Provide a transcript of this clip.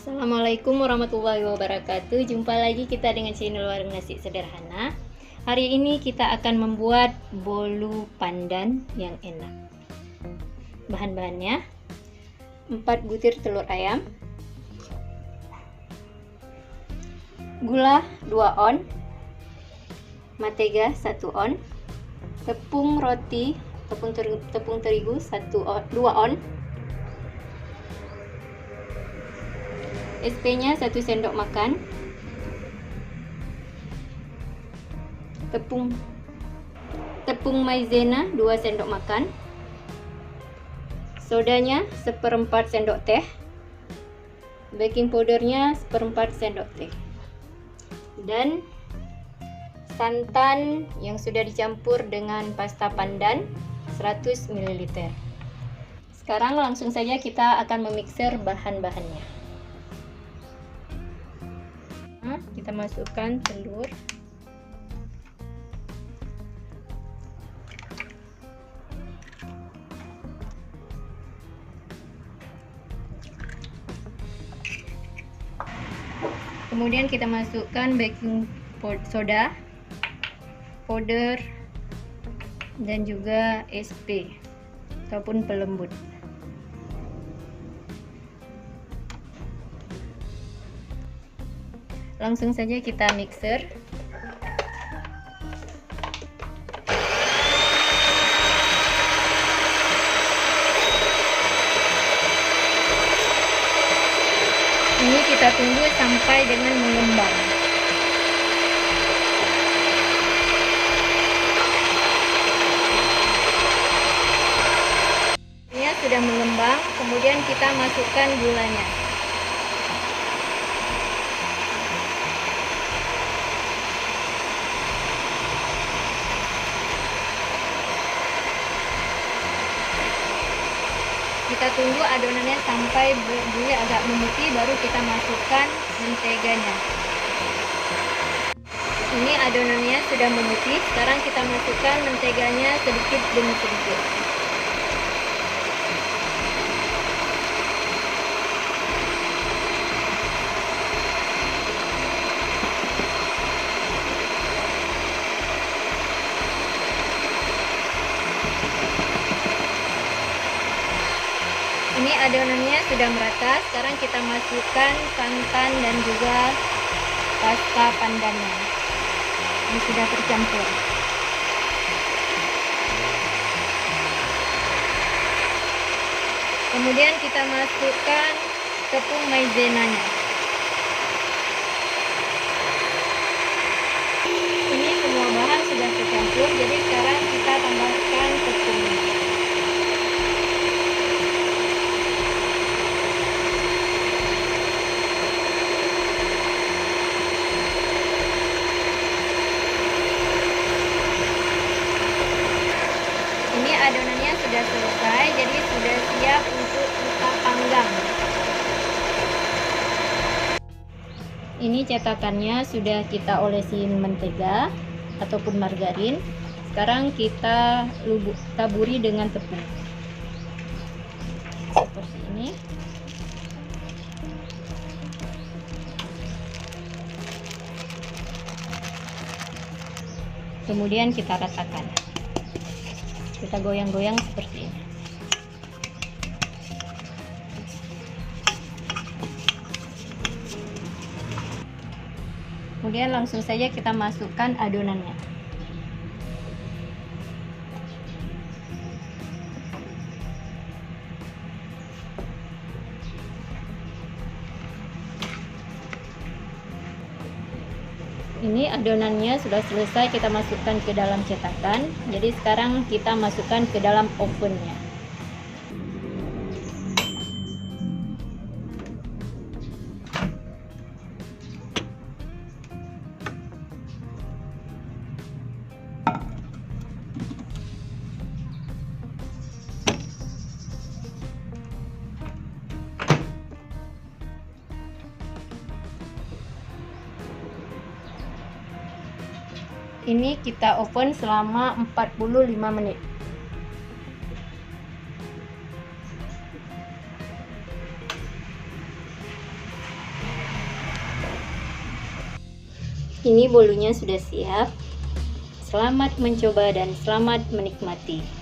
Assalamualaikum warahmatullahi wabarakatuh. Jumpa lagi kita dengan channel Warung Nasi Sederhana. Hari ini kita akan membuat bolu pandan yang enak. Bahan-bahannya: 4 butir telur ayam, gula 2 on, mentega 1 on, tepung roti, tepung terigu 2 on, SP-nya 1 sendok makan, tepung maizena 2 sendok makan, sodanya 1/4 sendok teh, baking powdernya 1/4 sendok teh, dan santan yang sudah dicampur dengan pasta pandan 100 ml. Sekarang langsung saja kita akan memixer bahan-bahannya. Kita masukkan telur, kemudian kita masukkan baking soda, powder, dan juga SP ataupun pelembut. Langsung saja kita mixer. Ini kita tunggu sampai dengan mengembang. Ini sudah mengembang, kemudian kita masukkan gulanya. Kita tunggu adonannya sampai berbuih agak memutih, baru kita masukkan menteganya. Ini adonannya sudah memutih, sekarang kita masukkan menteganya sedikit demi sedikit. Ini adonannya sudah merata, sekarang kita masukkan santan dan juga pasta pandannya yang sudah tercampur. Kemudian kita masukkan tepung maizenanya. Ini semua bahan sudah tercampur, jadi sekarang kita tambahkan tepungnya. Adonannya sudah selesai, jadi sudah siap untuk kita panggang. Ini cetakannya sudah kita olesin mentega ataupun margarin. Sekarang kita taburi dengan tepung seperti ini. Kemudian kita ratakan. Kita goyang-goyang seperti ini. Kemudian langsung saja kita masukkan adonannya. Ini adonannya sudah selesai, kita masukkan ke dalam cetakan. Jadi sekarang kita masukkan ke dalam ovennya. Ini kita oven selama 45 menit. Ini bolunya sudah siap. Selamat mencoba dan selamat menikmati.